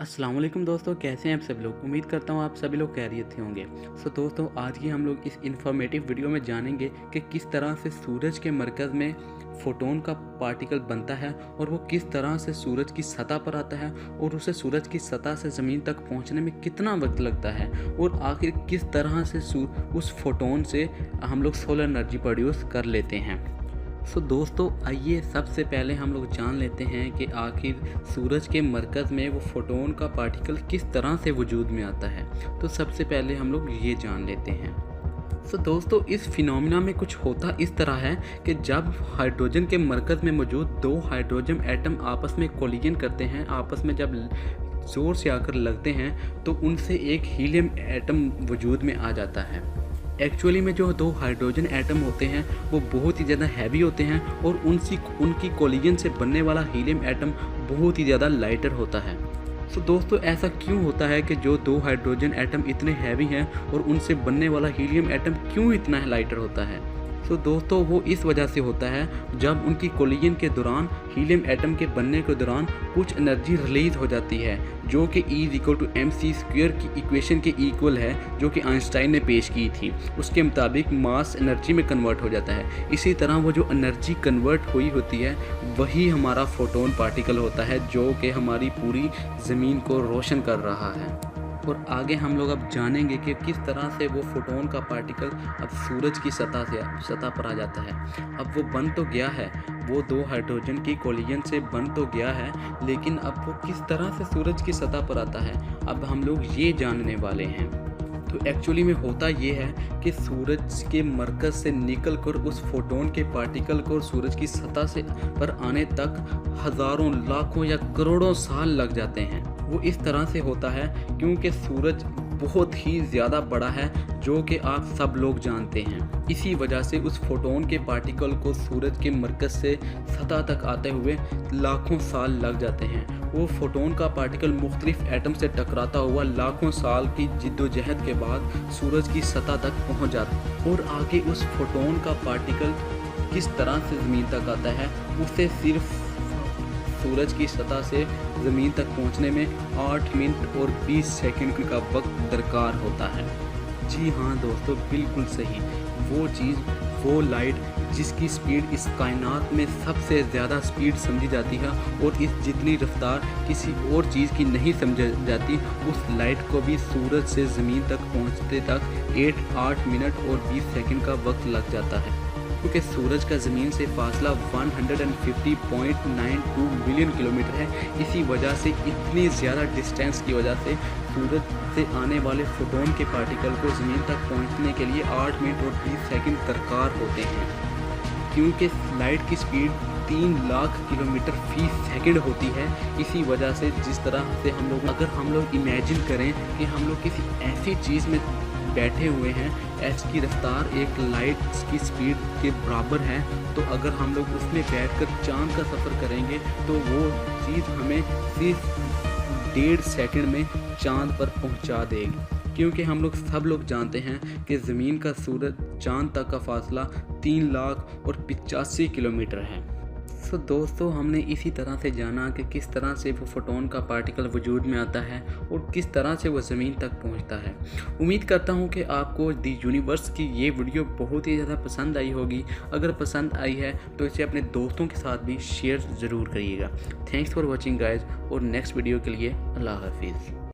अस्सलाम वालेकुम दोस्तों, कैसे हैं आप सब लोग। उम्मीद करता हूँ आप सभी लोग खैरियत से होंगे। दोस्तों, आज की हम लोग इस इन्फॉर्मेटिव वीडियो में जानेंगे कि किस तरह से सूरज के मरकज़ में फोटोन का पार्टिकल बनता है और वो किस तरह से सूरज की सतह पर आता है और उसे सूरज की सतह से ज़मीन तक पहुंचने में कितना वक्त लगता है और आखिर किस तरह से उस फोटोन से हम लोग सोलर एनर्जी प्रोड्यूस कर लेते हैं। दोस्तों, आइए सबसे पहले हम लोग जान लेते हैं कि आखिर सूरज के मरकज़ में वो फोटोन का पार्टिकल किस तरह से वजूद में आता है। तो सबसे पहले हम लोग ये जान लेते हैं। दोस्तों, इस फिनोमिना में कुछ होता इस तरह है कि जब हाइड्रोजन के मरकज़ में मौजूद दो हाइड्रोजन एटम आपस में कोलिजन करते हैं, आपस में जब ज़ोर से आकर लगते हैं तो उनसे एक हीलियम एटम वजूद में आ जाता है। एक्चुअली में जो दो हाइड्रोजन एटम होते हैं वो बहुत ही ज़्यादा हैवी होते हैं और उनकी कोलिजन से बनने वाला हीलियम एटम बहुत ही ज़्यादा लाइटर होता है। दोस्तों, ऐसा क्यों होता है कि जो दो हाइड्रोजन एटम इतने हैवी हैं और उनसे बनने वाला हीलियम एटम क्यों इतना लाइटर होता है। दोस्तों, वो इस वजह से होता है जब उनकी कोलिजन के दौरान हीलियम एटम के बनने के दौरान कुछ एनर्जी रिलीज हो जाती है जो कि E=mc² की इक्वेशन के इक्वल है, जो कि आइंस्टाइन ने पेश की थी। उसके मुताबिक मास एनर्जी में कन्वर्ट हो जाता है। इसी तरह वो जो एनर्जी कन्वर्ट हुई होती है वही हमारा फोटोन पार्टिकल होता है जो कि हमारी पूरी ज़मीन को रोशन कर रहा है। और आगे हम लोग अब जानेंगे कि किस तरह से वो फोटोन का पार्टिकल अब सूरज की सतह पर आ जाता है। अब वो बन तो गया है, वो दो हाइड्रोजन की कोलिजन से बन तो गया है, लेकिन अब वो किस तरह से सूरज की सतह पर आता है अब हम लोग ये जानने वाले हैं। तो एक्चुअली में होता ये है कि सूरज के मरकज़ से निकल कर उस फोटोन के पार्टिकल को सूरज की सतह से पर आने तक हज़ारों, लाखों या करोड़ों साल लग जाते हैं। वो इस तरह से होता है क्योंकि सूरज बहुत ही ज़्यादा बड़ा है, जो कि आप सब लोग जानते हैं। इसी वजह से उस फोटोन के पार्टिकल को सूरज के मरकज़ से सतह तक आते हुए लाखों साल लग जाते हैं। वो फोटोन का पार्टिकल मुख्तलिफ एटम से टकराता हुआ लाखों साल की जिद्दोजहद के बाद सूरज की सतह तक पहुंच जाता है। और आगे उस फोटोन का पार्टिकल किस तरह से ज़मीन तक आता है, उसे सिर्फ सूरज की सतह से ज़मीन तक पहुंचने में 8 मिनट और 20 सेकंड का वक्त दरकार होता है। जी हाँ दोस्तों, बिल्कुल सही। वो चीज़, वो लाइट जिसकी स्पीड इस कायनात में सबसे ज़्यादा स्पीड समझी जाती है और इस जितनी रफ्तार किसी और चीज़ की नहीं समझी जाती, उस लाइट को भी सूरज से ज़मीन तक पहुंचते तक 8 मिनट और 20 सेकंड का वक्त लग जाता है। क्योंकि सूरज का ज़मीन से फासला 150.92 मिलियन किलोमीटर है। इसी वजह से इतनी ज़्यादा डिस्टेंस की वजह से सूरज से आने वाले फोटोन के पार्टिकल को ज़मीन तक पहुंचने के लिए 8 मिनट और 20 सेकंड दरकार होते हैं। क्योंकि लाइट की स्पीड 3 लाख किलोमीटर फी सेकंड होती है। इसी वजह से जिस तरह से अगर हम लोग इमेजिन करें कि हम लोग किसी ऐसी चीज़ में बैठे हुए हैं, इसकी रफ्तार एक लाइट की स्पीड के बराबर है, तो अगर हम लोग उसमें बैठकर चांद का सफ़र करेंगे तो वो चीज़ हमें सिर्फ 1.5 सेकंड में चांद पर पहुंचा देगी। क्योंकि हम लोग सब लोग जानते हैं कि ज़मीन का सूरज चांद तक का फासला 3 लाख और 85 किलोमीटर है। दोस्तों, हमने इसी तरह से जाना कि किस तरह से वो फोटोन का पार्टिकल वजूद में आता है और किस तरह से वो ज़मीन तक पहुंचता है। उम्मीद करता हूं कि आपको दी यूनिवर्स की ये वीडियो बहुत ही ज़्यादा पसंद आई होगी। अगर पसंद आई है तो इसे अपने दोस्तों के साथ भी शेयर ज़रूर करिएगा। थैंक्स फॉर वॉचिंग गाइज, और नेक्स्ट वीडियो के लिए अल्लाह हाफिज़।